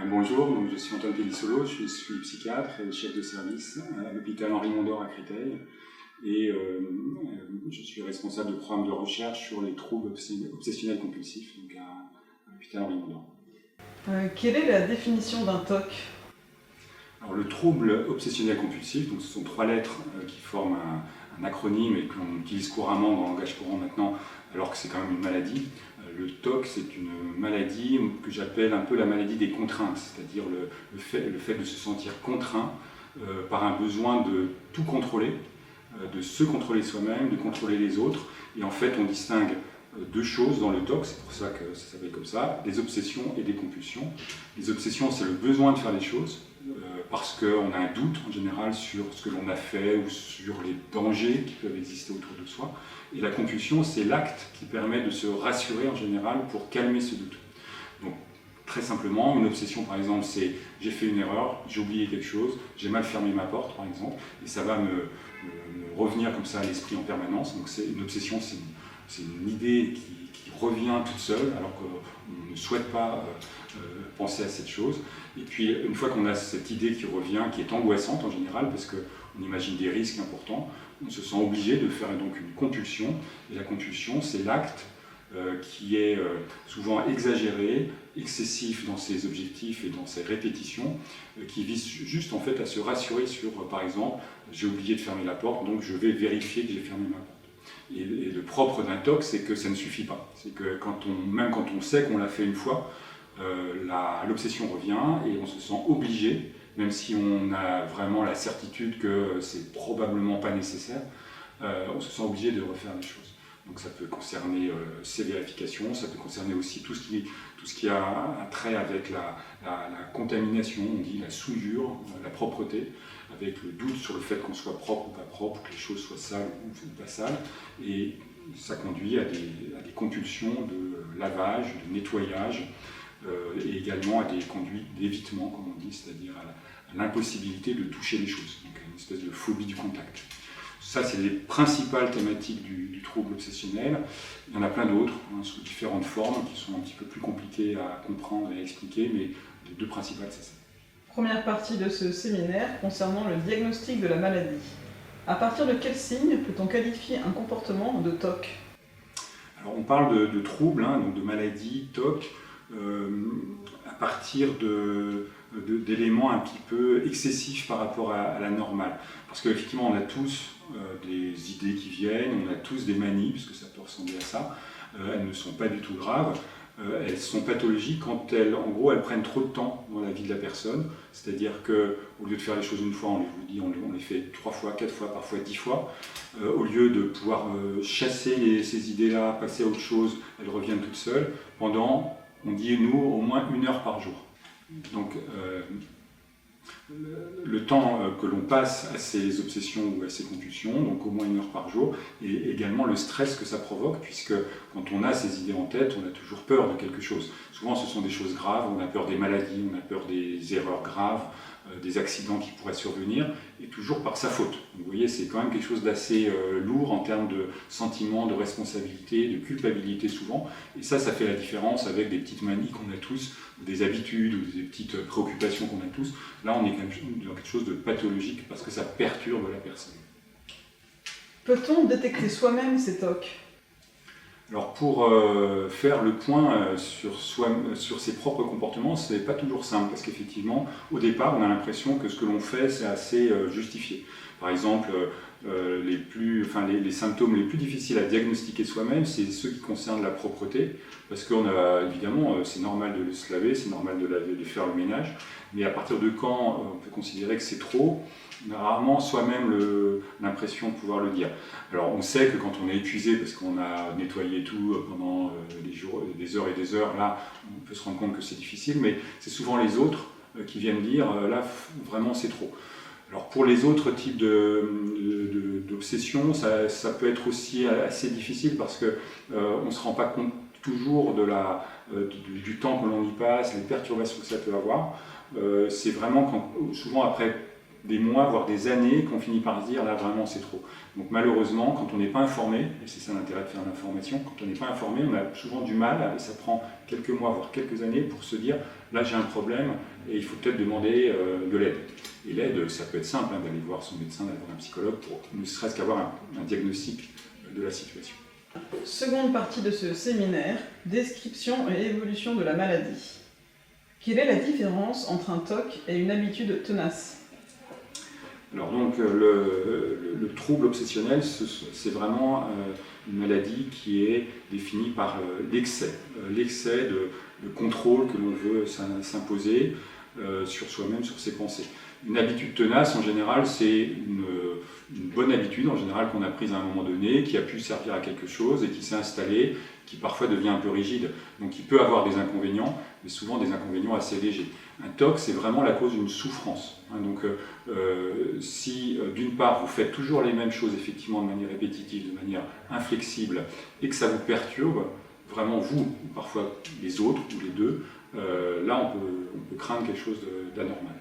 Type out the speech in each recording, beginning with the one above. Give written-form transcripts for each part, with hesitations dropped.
Bonjour, donc je suis Antoine Pellissolo, je suis psychiatre et chef de service à l'hôpital Henri Mondor à Créteil et je suis responsable de programme de recherche sur les troubles obsessionnels compulsifs donc à l'hôpital Henri Mondor. Quelle est la définition d'un TOC? Alors, le trouble obsessionnel compulsif, donc ce sont trois lettres qui forment un acronyme et que l'on utilise couramment dans le langage courant maintenant, alors que c'est quand même une maladie. Le TOC, c'est une maladie que j'appelle un peu la maladie des contraintes, c'est-à-dire le fait de se sentir contraint par un besoin de tout contrôler, de se contrôler soi-même, de contrôler les autres. Et en fait, on distingue deux choses dans le TOC, c'est pour ça que ça s'appelle comme ça, des obsessions et des compulsions. Les obsessions, c'est le besoin de faire les choses, parce qu'on a un doute en général sur ce que l'on a fait ou sur les dangers qui peuvent exister autour de soi. Et la compulsion, c'est l'acte qui permet de se rassurer en général pour calmer ce doute. Donc, très simplement, une obsession par exemple, c'est j'ai fait une erreur, j'ai oublié quelque chose, j'ai mal fermé ma porte par exemple, et ça va me revenir comme ça à l'esprit en permanence. Donc une obsession, c'est une idée qui revient toute seule alors qu'on ne souhaite pas penser à cette chose. Et puis une fois qu'on a cette idée qui revient, qui est angoissante en général, parce qu'on imagine des risques importants, on se sent obligé de faire donc une compulsion. Et la compulsion, c'est l'acte qui est souvent exagéré, excessif dans ses objectifs et dans ses répétitions, qui vise juste en fait à se rassurer sur, par exemple, j'ai oublié de fermer la porte, donc je vais vérifier que j'ai fermé ma porte. Et le propre d'un TOC, c'est que ça ne suffit pas. C'est que même quand on sait qu'on l'a fait une fois, l'obsession revient et on se sent obligé, même si on a vraiment la certitude que c'est probablement pas nécessaire, on se sent obligé de refaire les choses. Donc ça peut concerner ces vérifications, ça peut concerner aussi tout ce qui a un trait avec la contamination, on dit la souillure, la propreté, avec le doute sur le fait qu'on soit propre ou pas propre, que les choses soient sales ou pas sales. Et ça conduit à des compulsions de lavage, de nettoyage, et également à des conduites d'évitement, comme on dit, c'est-à-dire à l'impossibilité de toucher les choses, donc une espèce de phobie du contact. Ça, c'est les principales thématiques du trouble obsessionnel. Il y en a plein d'autres, sous différentes formes, qui sont un petit peu plus compliquées à comprendre et à expliquer, mais les deux principales, c'est ça. Première partie de ce séminaire concernant le diagnostic de la maladie. À partir de quels signes peut-on qualifier un comportement de TOC? Alors, on parle de troubles, donc de maladie, TOC, à partir d'éléments un petit peu excessifs par rapport à la normale. Parce qu'effectivement, on a tous des idées qui viennent, on a tous des manies, puisque ça peut ressembler à ça. Elles ne sont pas du tout graves. Elles sont pathologiques quand elles prennent trop de temps dans la vie de la personne. C'est-à-dire qu'au lieu de faire les choses une fois, on les fait 3 fois, 4 fois, parfois 10 fois. Au lieu de pouvoir chasser ces idées-là, passer à autre chose, elles reviennent toutes seules pendant, on dit nous, au moins 1 heure par jour. Donc le temps que l'on passe à ces obsessions ou à ces compulsions, donc au moins 1 heure par jour, et également le stress que ça provoque, puisque quand on a ces idées en tête, on a toujours peur de quelque chose. Souvent ce sont des choses graves, on a peur des maladies, on a peur des erreurs graves, des accidents qui pourraient survenir, et toujours par sa faute. Donc, vous voyez, c'est quand même quelque chose d'assez lourd en termes de sentiment, de responsabilité, de culpabilité souvent, et ça fait la différence avec des petites manies qu'on a tous, des habitudes ou des petites préoccupations qu'on a tous. Là, on est quand même dans quelque chose de pathologique parce que ça perturbe la personne. Peut-on détecter soi-même ces TOC? Alors pour faire le point sur ses propres comportements, ce n'est pas toujours simple parce qu'effectivement, au départ, on a l'impression que ce que l'on fait, c'est assez justifié. Par exemple, les symptômes les plus difficiles à diagnostiquer soi-même, c'est ceux qui concernent la propreté, parce qu'on a évidemment, c'est normal de se laver, c'est normal de faire le ménage, mais à partir de quand on peut considérer que c'est trop, on a rarement soi-même l'impression de pouvoir le dire. Alors on sait que quand on est épuisé parce qu'on a nettoyé tout pendant des heures et des heures, là on peut se rendre compte que c'est difficile, mais c'est souvent les autres qui viennent dire là vraiment c'est trop. Alors pour les autres types d'obsessions, ça peut être aussi assez difficile parce qu'on ne se rend pas compte toujours du temps que l'on y passe, les perturbations que ça peut avoir. C'est vraiment souvent après des mois, voire des années, qu'on finit par se dire là vraiment c'est trop. Donc malheureusement, quand on n'est pas informé, et c'est ça l'intérêt de faire l'information, quand on n'est pas informé, on a souvent du mal, et ça prend quelques mois, voire quelques années pour se dire là j'ai un problème et il faut peut-être demander de l'aide. Et l'aide, ça peut être simple, hein, d'aller voir son médecin, d'aller voir un psychologue pour ne serait-ce qu'avoir un diagnostic de la situation. Seconde partie de ce séminaire, description et évolution de la maladie. Quelle est la différence entre un TOC et une habitude tenace? Alors donc le trouble obsessionnel, c'est vraiment une maladie qui est définie par l'excès de contrôle que l'on veut s'imposer sur soi-même, sur ses pensées. Une habitude tenace, en général, c'est une bonne habitude, en général, qu'on a prise à un moment donné, qui a pu servir à quelque chose et qui s'est installée, qui parfois devient un peu rigide. Donc il peut avoir des inconvénients, mais souvent des inconvénients assez légers. Un TOC, c'est vraiment la cause d'une souffrance. Donc si d'une part vous faites toujours les mêmes choses effectivement de manière répétitive, de manière inflexible, et que ça vous perturbe, vraiment vous, ou parfois les autres, ou les deux, là on peut craindre quelque chose d'anormal.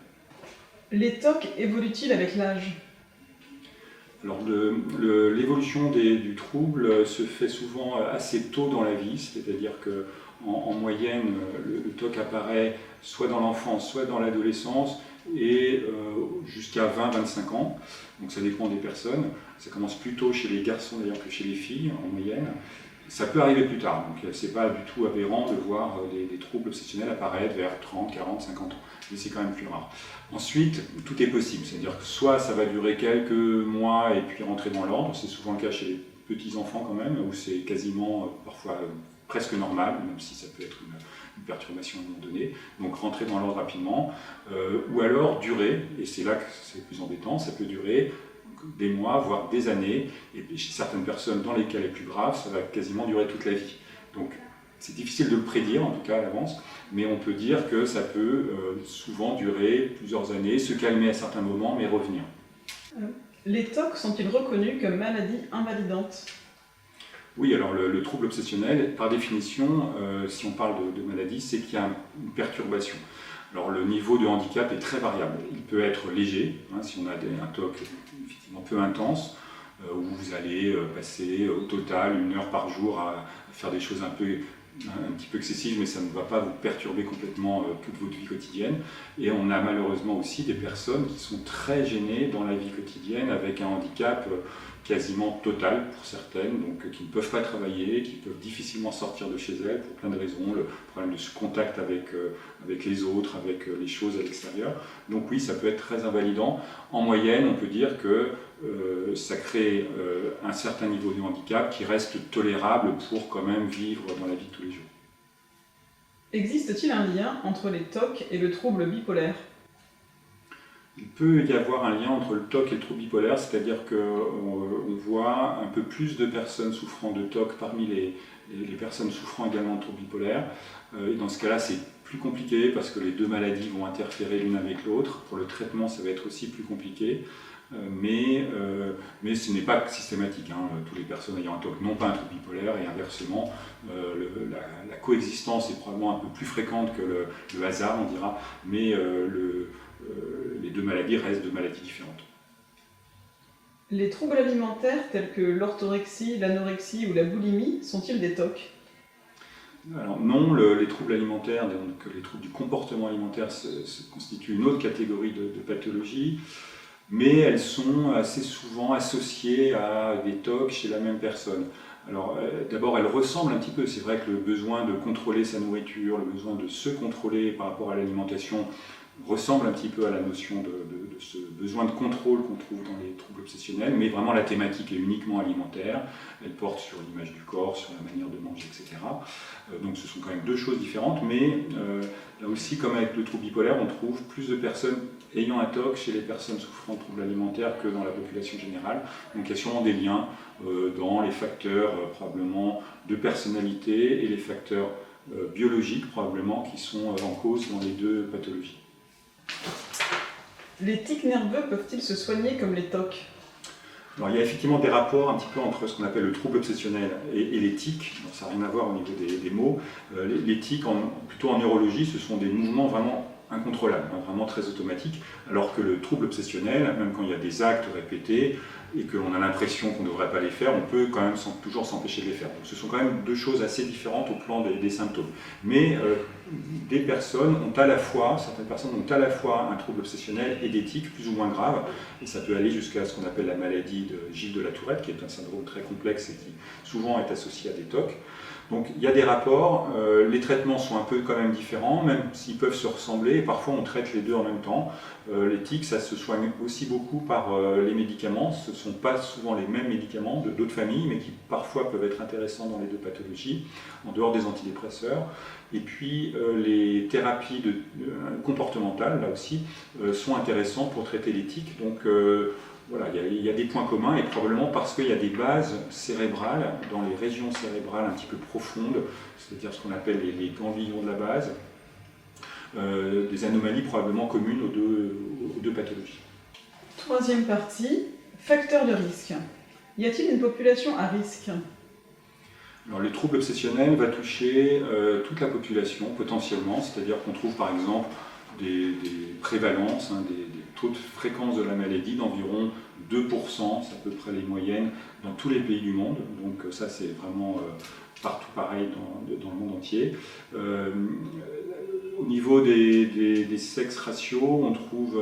Les TOC évoluent-ils avec l'âge? Alors l'évolution du trouble se fait souvent assez tôt dans la vie, c'est-à-dire qu'en moyenne, le TOC apparaît soit dans l'enfance, soit dans l'adolescence, et jusqu'à 20-25 ans. Donc ça dépend des personnes. Ça commence plus tôt chez les garçons d'ailleurs que chez les filles, en moyenne. Ça peut arriver plus tard, donc c'est pas du tout aberrant de voir des troubles obsessionnels apparaître vers 30, 40, 50 ans, mais c'est quand même plus rare. Ensuite, tout est possible, c'est-à-dire que soit ça va durer quelques mois et puis rentrer dans l'ordre, c'est souvent le cas chez les petits-enfants quand même, où c'est quasiment parfois presque normal, même si ça peut être une perturbation à un moment donné, donc rentrer dans l'ordre rapidement, ou alors durer, et c'est là que c'est le plus embêtant, ça peut durer des mois, voire des années, et chez certaines personnes dans les cas les plus graves, ça va quasiment durer toute la vie. Donc c'est difficile de le prédire, en tout cas à l'avance, mais on peut dire que ça peut souvent durer plusieurs années, se calmer à certains moments, mais revenir. Les TOC sont-ils reconnus comme maladies invalidantes? Oui, alors le trouble obsessionnel, par définition, si on parle de maladie, c'est qu'il y a une perturbation. Alors le niveau de handicap est très variable. Il peut être léger, hein, si on a un TOC effectivement peu intense, où vous allez passer au total 1 heure par jour à faire des choses un petit peu excessives, mais ça ne va pas vous perturber complètement toute votre vie quotidienne. Et on a malheureusement aussi des personnes qui sont très gênées dans la vie quotidienne avec un handicap quasiment total pour certaines, donc qui ne peuvent pas travailler, qui peuvent difficilement sortir de chez elles pour plein de raisons, le problème de ce contact avec les autres, avec les choses à l'extérieur. Donc oui, ça peut être très invalidant. En moyenne, on peut dire que ça crée un certain niveau de handicap qui reste tolérable pour quand même vivre dans la vie de tous les jours. Existe-t-il un lien entre les TOC et le trouble bipolaire? Il peut y avoir un lien entre le TOC et le trouble bipolaire, c'est-à-dire qu'on voit un peu plus de personnes souffrant de TOC parmi les personnes souffrant également de trouble bipolaire. Et dans ce cas-là, c'est plus compliqué parce que les deux maladies vont interférer l'une avec l'autre. Pour le traitement, ça va être aussi plus compliqué. Mais ce n'est pas systématique. Hein. Toutes les personnes ayant un TOC n'ont pas un trouble bipolaire et inversement, la coexistence est probablement un peu plus fréquente que le hasard, on dira, mais les deux maladies restent deux maladies différentes. Les troubles alimentaires tels que l'orthorexie, l'anorexie ou la boulimie sont-ils des TOC? Alors non, les troubles alimentaires, donc les troubles du comportement alimentaire constituent une autre catégorie de pathologies, mais elles sont assez souvent associées à des TOC chez la même personne. Alors d'abord, elles ressemblent un petit peu, c'est vrai que le besoin de contrôler sa nourriture, le besoin de se contrôler par rapport à l'alimentation ressemble un petit peu à la notion de ce besoin de contrôle qu'on trouve dans les troubles obsessionnels, mais vraiment la thématique est uniquement alimentaire, elle porte sur l'image du corps, sur la manière de manger, etc. Donc ce sont quand même deux choses différentes, mais là aussi, comme avec le trouble bipolaire, on trouve plus de personnes ayant un TOC chez les personnes souffrant de troubles alimentaires que dans la population générale. Donc il y a sûrement des liens dans les facteurs probablement de personnalité et les facteurs biologiques probablement qui sont en cause dans les deux pathologies. Les tics nerveux peuvent-ils se soigner comme les TOC? Alors, il y a effectivement des rapports un petit peu entre ce qu'on appelle le trouble obsessionnel et les tics. Donc, ça n'a rien à voir au niveau des mots. Les tics, plutôt en neurologie, ce sont des mouvements vraiment incontrôlable, hein, vraiment très automatique, alors que le trouble obsessionnel, même quand il y a des actes répétés et qu'on a l'impression qu'on ne devrait pas les faire, on peut quand même toujours s'empêcher de les faire. Donc ce sont quand même deux choses assez différentes au plan des symptômes. Mais certaines personnes ont à la fois un trouble obsessionnel et des tics plus ou moins graves, et ça peut aller jusqu'à ce qu'on appelle la maladie de Gilles de la Tourette, qui est un syndrome très complexe et qui souvent est associé à des TOC. Donc il y a des rapports, les traitements sont un peu quand même différents, même s'ils peuvent se ressembler, et parfois on traite les deux en même temps. Les tics, ça se soigne aussi beaucoup par les médicaments, ce ne sont pas souvent les mêmes médicaments d'autres familles, mais qui parfois peuvent être intéressants dans les deux pathologies, en dehors des antidépresseurs. Et puis les thérapies comportementales, là aussi, sont intéressantes pour traiter les tics. Donc voilà, il y a des points communs, et probablement parce qu'il y a des bases cérébrales, dans les régions cérébrales un petit peu profondes, c'est-à-dire ce qu'on appelle les ganglions de la base, des anomalies probablement communes aux deux pathologies. Troisième partie, facteurs de risque. Y a-t-il une population à risque? Alors, le trouble obsessionnel va toucher toute la population potentiellement, c'est-à-dire qu'on trouve par exemple des prévalences, des taux de fréquence de la maladie d'environ 2%, c'est à peu près les moyennes dans tous les pays du monde, donc ça c'est vraiment partout pareil dans le monde entier. Au niveau des sexes ratios, on trouve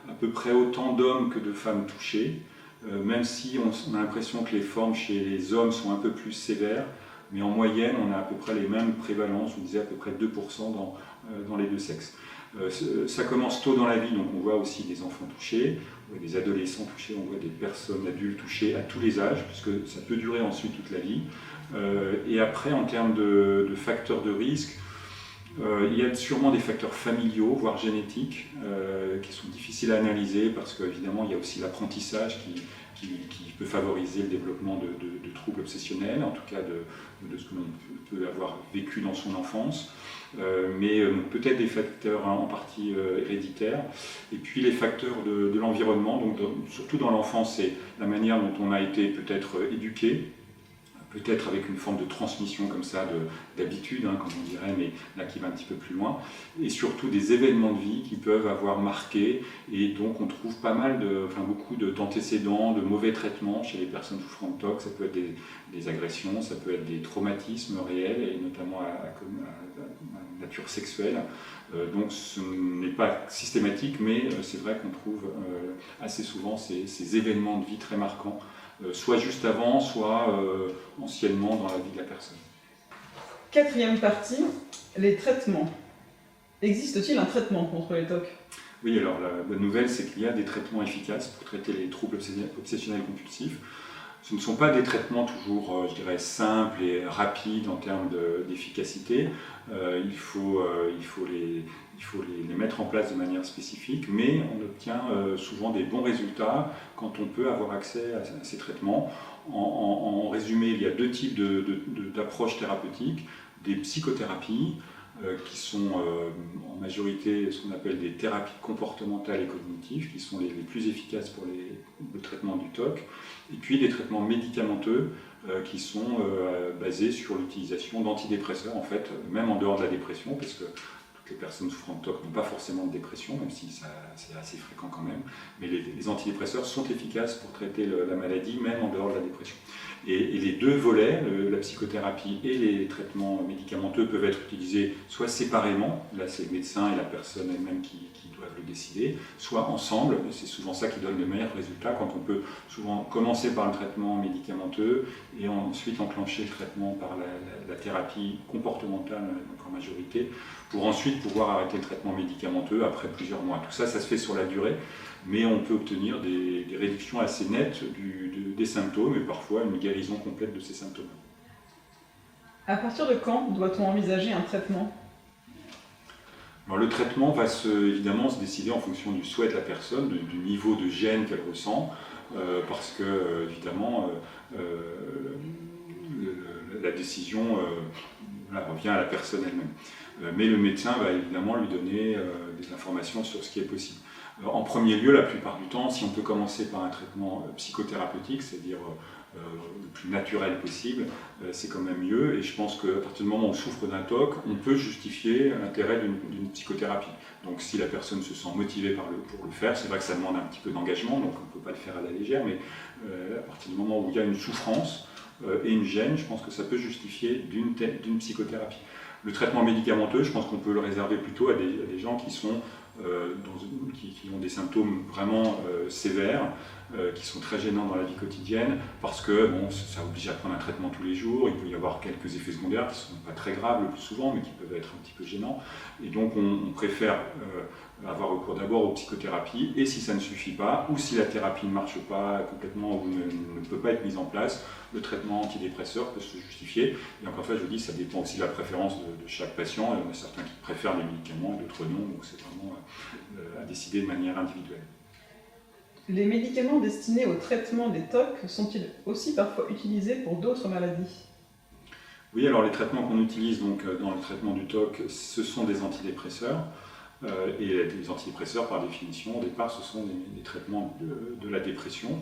à peu près autant d'hommes que de femmes touchés, même si on a l'impression que les formes chez les hommes sont un peu plus sévères, mais en moyenne on a à peu près les mêmes prévalences, on disait à peu près 2% dans les deux sexes. Ça commence tôt dans la vie, donc on voit aussi des enfants touchés, on voit des adolescents touchés, on voit des personnes adultes touchées à tous les âges, puisque ça peut durer ensuite toute la vie. Et après, en termes de facteurs de risque, il y a sûrement des facteurs familiaux, voire génétiques, qui sont difficiles à analyser, parce qu'évidemment, il y a aussi l'apprentissage qui peut favoriser le développement de troubles obsessionnels, en tout cas de ce que l'on peut avoir vécu dans son enfance. Mais peut-être des facteurs en partie héréditaires, et puis les facteurs de l'environnement, donc surtout dans l'enfance, c'est la manière dont on a été peut-être éduqué, peut-être avec une forme de transmission comme ça, d'habitude, comme on dirait, mais là qui va un petit peu plus loin, et surtout des événements de vie qui peuvent avoir marqué, et donc on trouve beaucoup d'antécédents, de mauvais traitements chez les personnes souffrant de TOC. Ça peut être des agressions, ça peut être des traumatismes réels, et notamment à nature sexuelle. Donc ce n'est pas systématique, mais c'est vrai qu'on trouve assez souvent ces événements de vie très marquants, soit juste avant, soit anciennement dans la vie de la personne. Quatrième partie, les traitements. Existe-t-il un traitement contre les TOC? Oui, alors la bonne nouvelle, c'est qu'il y a des traitements efficaces pour traiter les troubles obsessionnels compulsifs. Ce ne sont pas des traitements toujours, je dirais, simples et rapides en termes d'efficacité. Il faut les mettre en place de manière spécifique, mais on obtient souvent des bons résultats quand on peut avoir accès à ces traitements. En résumé, il y a deux types d'approches thérapeutiques: des psychothérapies, qui sont en majorité ce qu'on appelle des thérapies comportementales et cognitives, qui sont les plus efficaces pour le traitement du TOC, et puis des traitements médicamenteux qui sont basés sur l'utilisation d'antidépresseurs, en fait, même en dehors de la dépression, parce que toutes les personnes souffrant de TOC n'ont pas forcément de dépression, même si c'est assez fréquent quand même, mais les antidépresseurs sont efficaces pour traiter la maladie, même en dehors de la dépression. Et les deux volets, la psychothérapie et les traitements médicamenteux, peuvent être utilisés soit séparément, là c'est le médecin et la personne elle-même qui doivent le décider, soit ensemble. C'est souvent ça qui donne le meilleur résultat, quand on peut souvent commencer par le traitement médicamenteux et ensuite enclencher le traitement par la thérapie comportementale, donc en majorité, pour ensuite pouvoir arrêter le traitement médicamenteux après plusieurs mois. Tout ça, ça se fait sur la durée, mais on peut obtenir des réductions assez nettes des symptômes, et parfois une guérison complète de ces symptômes. À partir de quand doit-on envisager un traitement? Alors, le traitement va évidemment se décider en fonction du souhait de la personne, du niveau de gêne qu'elle ressent, parce que évidemment la décision revient à la personne elle-même. Mais le médecin va évidemment lui donner des informations sur ce qui est possible. En premier lieu, la plupart du temps, si on peut commencer par un traitement psychothérapeutique, c'est-à-dire le plus naturel possible, c'est quand même mieux. Et je pense qu'à partir du moment où on souffre d'un TOC, on peut justifier l'intérêt d'une psychothérapie. Donc si la personne se sent motivée pour le faire, c'est vrai que ça demande un petit peu d'engagement, donc on ne peut pas le faire à la légère, mais à partir du moment où il y a une souffrance et une gêne, je pense que ça peut justifier d'une psychothérapie. Le traitement médicamenteux, je pense qu'on peut le réserver plutôt à des gens qui sont qui ont des symptômes vraiment sévères, qui sont très gênants dans la vie quotidienne, parce que bon, ça oblige à prendre un traitement tous les jours, il peut y avoir quelques effets secondaires qui ne sont pas très graves le plus souvent, mais qui peuvent être un petit peu gênants. Et donc on préfère avoir recours d'abord aux psychothérapies, et si ça ne suffit pas, ou si la thérapie ne marche pas complètement ou ne peut pas être mise en place, le traitement antidépresseur peut se justifier. Et encore une fois, je vous dis, ça dépend aussi de la préférence de chaque patient. Il y en a certains qui préfèrent les médicaments, d'autres non, donc c'est vraiment à décider de manière individuelle. Les médicaments destinés au traitement des TOC sont-ils aussi parfois utilisés pour d'autres maladies? Oui, alors les traitements qu'on utilise donc, dans le traitement du TOC, ce sont des antidépresseurs. Et les antidépresseurs, par définition, au départ, ce sont des traitements de la dépression,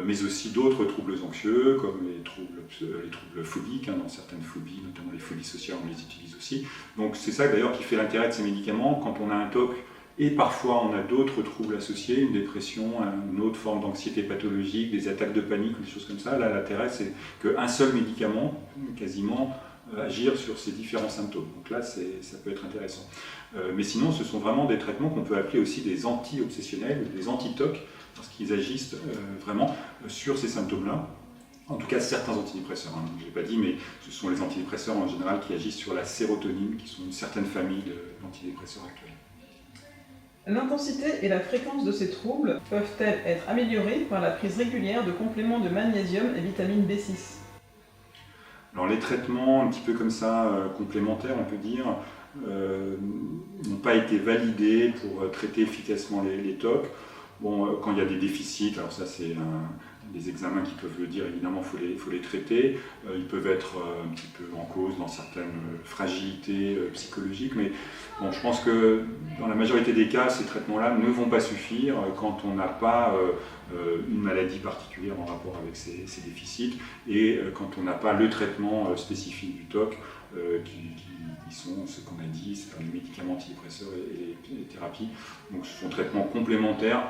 mais aussi d'autres troubles anxieux, comme les troubles phobiques. Dans certaines phobies, notamment les phobies sociales, on les utilise aussi. Donc c'est ça d'ailleurs qui fait l'intérêt de ces médicaments. Quand on a un TOC, et parfois on a d'autres troubles associés, une dépression, une autre forme d'anxiété pathologique, des attaques de panique, des choses comme ça, là l'intérêt c'est qu'un seul médicament, quasiment, agir sur ces différents symptômes. Donc là, ça peut être intéressant. Mais sinon, ce sont vraiment des traitements qu'on peut appeler aussi des anti-obsessionnels, des anti-TOC, parce qu'ils agissent vraiment sur ces symptômes-là. En tout cas, certains antidépresseurs, je ne l'ai pas dit, mais ce sont les antidépresseurs en général qui agissent sur la sérotonine, qui sont une certaine famille d'antidépresseurs actuels. L'intensité et la fréquence de ces troubles peuvent-elles être améliorées par la prise régulière de compléments de magnésium et vitamine B6? Alors les traitements un petit peu comme ça, complémentaires on peut dire, n'ont pas été validés pour traiter efficacement les TOC. Bon, quand il y a des déficits, alors ça c'est des examens qui peuvent le dire, évidemment il faut les traiter. Ils peuvent être un petit peu en cause dans certaines fragilités psychologiques, mais bon, je pense que dans la majorité des cas, ces traitements-là ne vont pas suffire quand on n'a pas une maladie particulière en rapport avec ces déficits et quand on n'a pas le traitement spécifique du TOC qui sont ce qu'on a dit, c'est les médicaments antidépresseurs et les thérapies. Donc ce sont traitements complémentaires.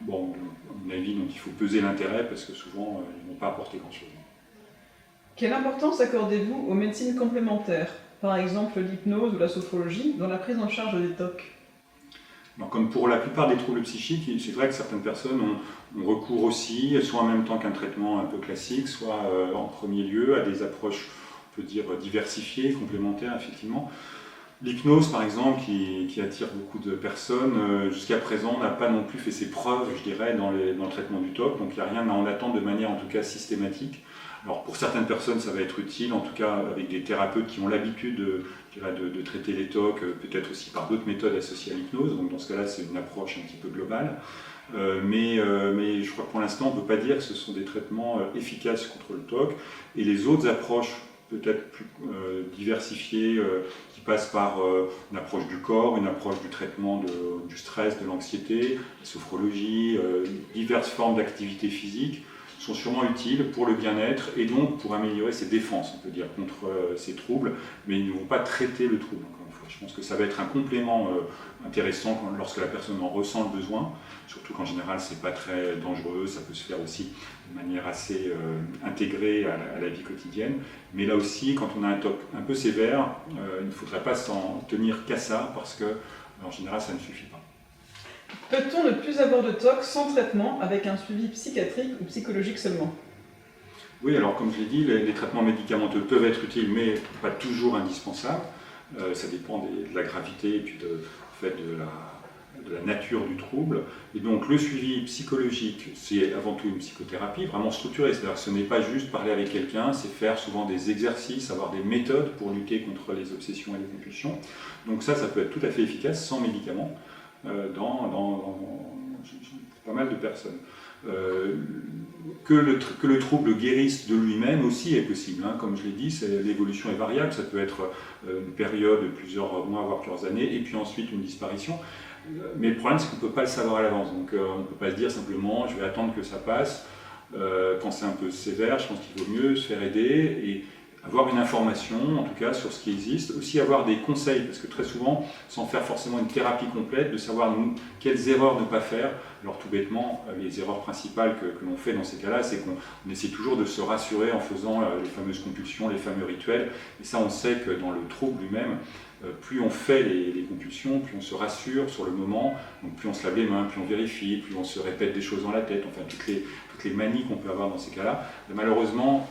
Bon, à mon avis, donc il faut peser l'intérêt parce que souvent ils ne vont pas apporter grand-chose. Quelle importance accordez-vous aux médecines complémentaires, par exemple l'hypnose ou la sophrologie, dans la prise en charge des TOC? Alors, comme pour la plupart des troubles psychiques, c'est vrai que certaines personnes ont recours aussi, soit en même temps qu'un traitement un peu classique, soit en premier lieu à des approches, on peut dire, diversifiées, complémentaires, effectivement. L'hypnose, par exemple, qui attire beaucoup de personnes, jusqu'à présent n'a pas non plus fait ses preuves, je dirais, dans le traitement du TOC, donc il n'y a rien à en attendre de manière en tout cas systématique. Alors pour certaines personnes, ça va être utile, en tout cas avec des thérapeutes qui ont l'habitude de traiter les TOC, peut-être aussi par d'autres méthodes associées à l'hypnose, donc dans ce cas-là, c'est une approche un petit peu globale. Mais je crois que pour l'instant, on ne peut pas dire que ce sont des traitements efficaces contre le TOC, et les autres approches peut-être plus diversifiées, qui passent par une approche du corps, une approche du traitement du stress, de l'anxiété, la sophrologie, diverses formes d'activité physique, sont sûrement utiles pour le bien-être et donc pour améliorer ses défenses, on peut dire, contre ces troubles, mais ils ne vont pas traiter le trouble, encore une fois. Je pense que ça va être un complément intéressant lorsque la personne en ressent le besoin, surtout qu'en général, ce n'est pas très dangereux, ça peut se faire aussi de manière assez intégrée à la vie quotidienne. Mais là aussi, quand on a un TOC un peu sévère, il ne faudrait pas s'en tenir qu'à ça, parce que en général, ça ne suffit pas. Peut-on ne plus avoir de TOC sans traitement, avec un suivi psychiatrique ou psychologique seulement? Oui, alors comme je l'ai dit, les traitements médicamenteux peuvent être utiles, mais pas toujours indispensables. Ça dépend de la gravité et puis de la nature du trouble. Et donc le suivi psychologique, c'est avant tout une psychothérapie vraiment structurée. C'est-à-dire que ce n'est pas juste parler avec quelqu'un, c'est faire souvent des exercices, avoir des méthodes pour lutter contre les obsessions et les compulsions. Donc ça peut être tout à fait efficace sans médicaments. Dans pas mal de personnes. Que le trouble guérisse de lui-même aussi est possible. Comme je l'ai dit, l'évolution est variable. Ça peut être une période de plusieurs mois, voire plusieurs années, et puis ensuite une disparition. Mais le problème, c'est qu'on ne peut pas le savoir à l'avance. Donc on ne peut pas se dire simplement, je vais attendre que ça passe. Quand c'est un peu sévère, je pense qu'il vaut mieux se faire aider et avoir une information, en tout cas, sur ce qui existe. Aussi avoir des conseils, parce que très souvent, sans faire forcément une thérapie complète, de savoir quelles erreurs ne pas faire. Alors tout bêtement, les erreurs principales que l'on fait dans ces cas-là, c'est qu'on essaie toujours de se rassurer en faisant les fameuses compulsions, les fameux rituels. Et ça, on sait que dans le trouble lui-même, plus on fait les compulsions, plus on se rassure sur le moment, donc plus on se lave les mains, plus on vérifie, plus on se répète des choses dans la tête, enfin toutes les manies qu'on peut avoir dans ces cas-là. Malheureusement,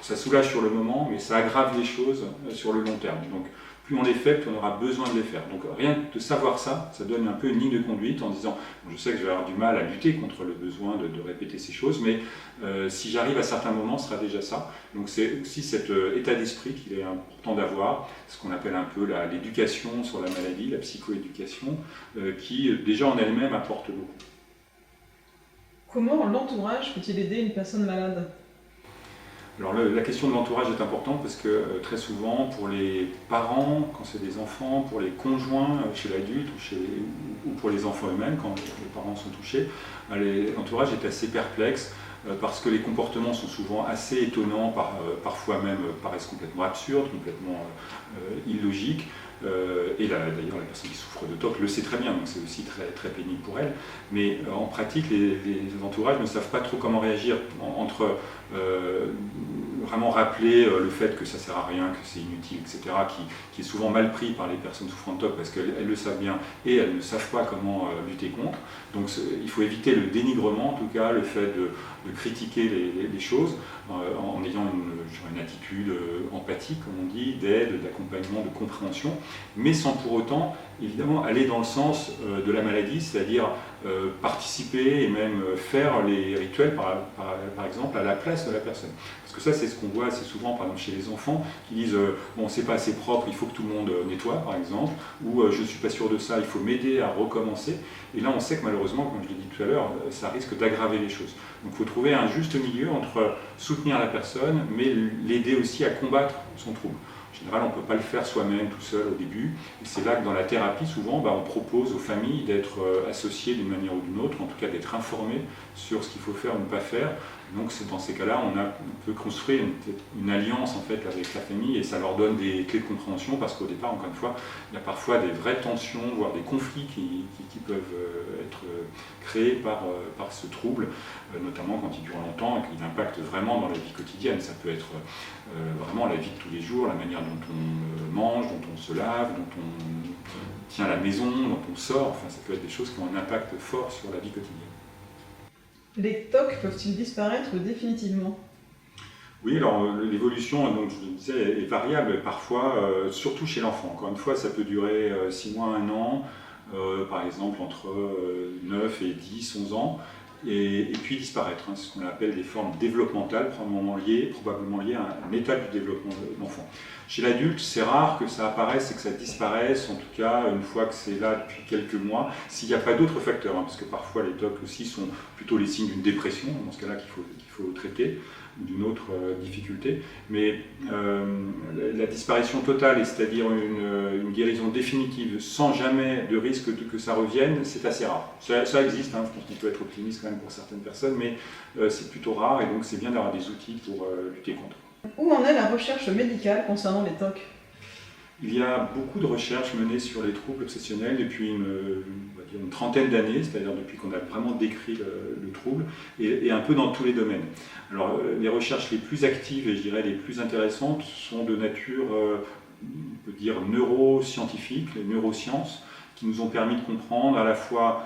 ça soulage sur le moment, mais ça aggrave les choses sur le long terme. Donc plus on les fait, plus on aura besoin de les faire. Donc rien que de savoir ça, ça donne un peu une ligne de conduite en disant bon, je sais que je vais avoir du mal à lutter contre le besoin de répéter ces choses, mais si j'arrive à certains moments, ce sera déjà ça. Donc c'est aussi cet état d'esprit qu'il est important d'avoir, ce qu'on appelle un peu l'éducation sur la maladie, la psychoéducation, qui déjà en elle-même apporte beaucoup. Comment l'entourage peut-il aider une personne malade ? Alors la question de l'entourage est importante parce que très souvent pour les parents, quand c'est des enfants, pour les conjoints chez l'adulte ou pour les enfants eux-mêmes quand les parents sont touchés, l'entourage est assez perplexe parce que les comportements sont souvent assez étonnants, parfois même paraissent complètement absurdes, complètement illogiques. Et d'ailleurs la personne qui souffre de TOC le sait très bien, donc c'est aussi très, très pénible pour elle. Mais en pratique, les entourages ne savent pas trop comment réagir entre vraiment rappeler le fait que ça ne sert à rien, que c'est inutile, etc., qui est souvent mal pris par les personnes souffrant de TOC parce qu'elles le savent bien et elles ne savent pas comment lutter contre. Donc il faut éviter le dénigrement, en tout cas le fait de critiquer les choses en ayant une attitude empathique, comme on dit, d'aide, d'accompagnement, de compréhension, mais sans pour autant, évidemment, aller dans le sens de la maladie, c'est-à-dire participer et même faire les rituels, par exemple, à la place de la personne. Parce que ça, c'est ce qu'on voit assez souvent, par exemple, chez les enfants, qui disent bon, c'est pas assez propre, il faut que tout le monde nettoie, par exemple, ou je suis pas sûr de ça, il faut m'aider à recommencer. Et là, on sait que malheureusement, comme je l'ai dit tout à l'heure, ça risque d'aggraver les choses. Donc il faut trouver un juste milieu entre soutenir la personne, mais l'aider aussi à combattre son trouble. En général, on ne peut pas le faire soi-même tout seul au début. Et c'est là que dans la thérapie, souvent, on propose aux familles d'être associées d'une manière ou d'une autre, en tout cas d'être informées sur ce qu'il faut faire ou ne pas faire. Donc dans ces cas-là, on peut construire une alliance en fait, avec la famille et ça leur donne des clés de compréhension parce qu'au départ, encore une fois, il y a parfois des vraies tensions, voire des conflits qui peuvent être créés par ce trouble, notamment quand il dure longtemps et qu'il impacte vraiment dans la vie quotidienne. Ça peut être vraiment la vie de tous les jours, la manière dont on mange, dont on se lave, dont on tient la maison, dont on sort. Enfin, ça peut être des choses qui ont un impact fort sur la vie quotidienne. Les TOC peuvent-ils disparaître définitivement ? Oui, alors l'évolution, donc je le disais, est variable parfois, surtout chez l'enfant. Encore une fois, ça peut durer 6 mois, 1 an, par exemple entre 9 et 10, 11 ans, et puis disparaître. C'est ce qu'on appelle des formes développementales, probablement liées à un état du développement de l'enfant. Chez l'adulte, c'est rare que ça apparaisse et que ça disparaisse, en tout cas une fois que c'est là depuis quelques mois, s'il n'y a pas d'autres facteurs, parce que parfois les TOC aussi sont plutôt les signes d'une dépression, dans ce cas-là qu'il faut traiter, ou d'une autre difficulté. Mais la disparition totale, c'est-à-dire une guérison définitive sans jamais de risque que ça revienne, c'est assez rare. Ça existe, je pense qu'on peut être optimiste quand même pour certaines personnes, mais c'est plutôt rare et donc c'est bien d'avoir des outils pour lutter contre. Où en est la recherche médicale concernant les TOC ? Il y a beaucoup de recherches menées sur les troubles obsessionnels depuis une trentaine d'années, c'est-à-dire depuis qu'on a vraiment décrit le trouble, et un peu dans tous les domaines. Alors, les recherches les plus actives et je dirais les plus intéressantes sont de nature, on peut dire, neuroscientifique, les neurosciences, qui nous ont permis de comprendre à la fois,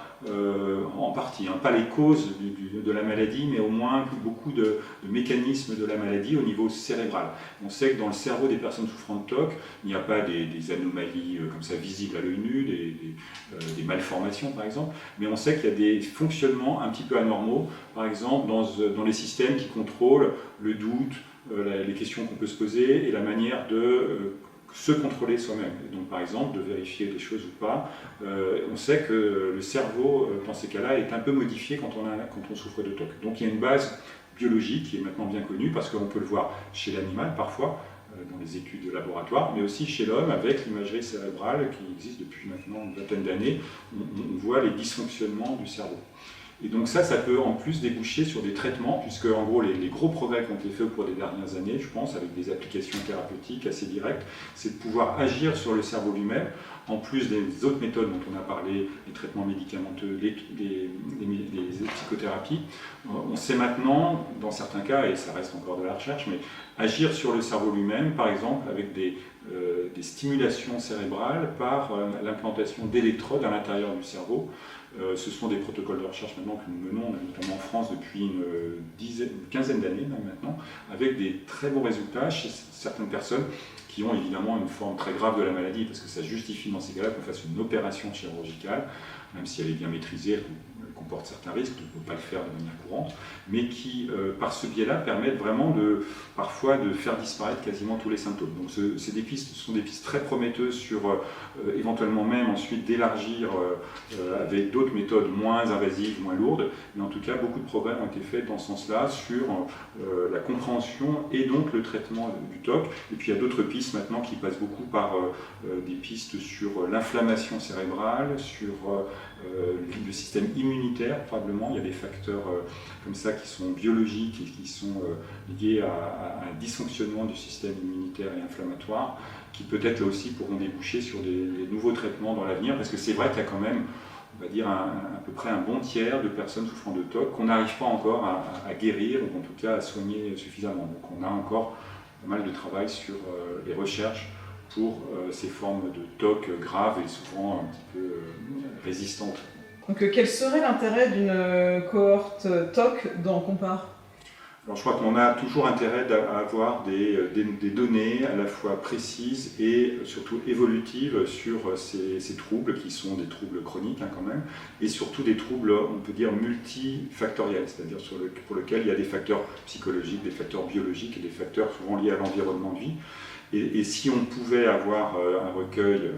en partie, pas les causes de la maladie, mais au moins beaucoup de mécanismes de la maladie au niveau cérébral. On sait que dans le cerveau des personnes souffrant de TOC, il n'y a pas des anomalies comme ça visibles à l'œil nu, des malformations par exemple, mais on sait qu'il y a des fonctionnements un petit peu anormaux, par exemple dans les systèmes qui contrôlent le doute, les questions qu'on peut se poser et la manière de se contrôler soi-même. Donc par exemple, de vérifier des choses ou pas. On sait que le cerveau, dans ces cas-là, est un peu modifié quand on souffre de TOC. Donc il y a une base biologique qui est maintenant bien connue, parce qu'on peut le voir chez l'animal parfois, dans les études de laboratoire, mais aussi chez l'homme avec l'imagerie cérébrale qui existe depuis maintenant une vingtaine d'années. On voit les dysfonctionnements du cerveau. Et donc ça peut en plus déboucher sur des traitements, puisque en gros les gros progrès qui ont été faits au cours des dernières années, je pense, avec des applications thérapeutiques assez directes, c'est de pouvoir agir sur le cerveau lui-même, en plus des autres méthodes dont on a parlé, les traitements médicamenteux, les psychothérapies. On sait maintenant, dans certains cas, et ça reste encore de la recherche, mais agir sur le cerveau lui-même, par exemple avec des stimulations cérébrales par l'implantation d'électrodes à l'intérieur du cerveau. Ce sont des protocoles de recherche maintenant que nous menons, notamment en France depuis une quinzaine d'années maintenant, avec des très bons résultats chez certaines personnes qui ont évidemment une forme très grave de la maladie, parce que ça justifie dans ces cas-là qu'on fasse une opération chirurgicale, même si elle est bien maîtrisée, elle comporte certains risques, on ne peut pas le faire de manière courante, mais qui, par ce biais-là, permettent vraiment parfois de faire disparaître quasiment tous les symptômes. Donc ce sont des pistes très prometteuses sur éventuellement même ensuite d'élargir avec d'autres méthodes moins invasives, moins lourdes, mais en tout cas beaucoup de progrès ont été faits dans ce sens-là sur la compréhension et donc le traitement du TOC. Et puis il y a d'autres pistes maintenant qui passent beaucoup par des pistes sur l'inflammation cérébrale, sur le système immunitaire probablement. Il y a des facteurs comme ça qui sont biologiques et qui sont liés à un dysfonctionnement du système immunitaire et inflammatoire, qui peut-être là aussi pourront déboucher sur des nouveaux traitements dans l'avenir, parce que c'est vrai qu'il y a quand même, on va dire, à peu près un bon tiers de personnes souffrant de TOC qu'on n'arrive pas encore à guérir, ou en tout cas à soigner suffisamment. Donc on a encore pas mal de travail sur les recherches pour ces formes de TOC graves et souvent un petit peu résistantes. Donc quel serait l'intérêt d'une cohorte TOC dans Compare ? Alors, je crois qu'on a toujours intérêt à avoir des données à la fois précises et surtout évolutives sur ces troubles qui sont des troubles chroniques quand même, et surtout des troubles, on peut dire, multifactoriels, c'est-à-dire pour lesquels il y a des facteurs psychologiques, des facteurs biologiques et des facteurs souvent liés à l'environnement de vie. Et si on pouvait avoir un recueil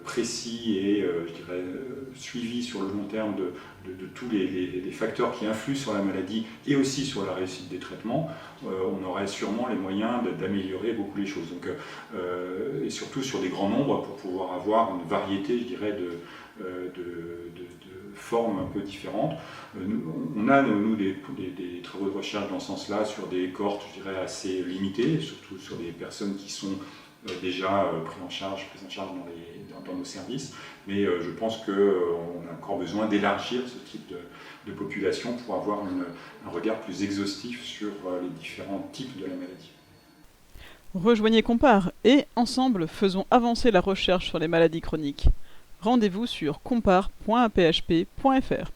précis et je dirais suivi sur le long terme de tous les facteurs qui influent sur la maladie et aussi sur la réussite des traitements, on aurait sûrement les moyens d'améliorer beaucoup les choses. Donc, et surtout sur des grands nombres pour pouvoir avoir une variété, je dirais, de formes un peu différentes. On a, nous, des travaux de recherche dans ce sens-là sur des cohortes, je dirais, assez limitées, surtout sur des personnes qui sont déjà prises en charge dans nos services, mais je pense qu'on a encore besoin d'élargir ce type de population pour avoir un regard plus exhaustif sur les différents types de la maladie. Rejoignez Compare et, ensemble, faisons avancer la recherche sur les maladies chroniques. Rendez-vous sur compare.aphp.fr.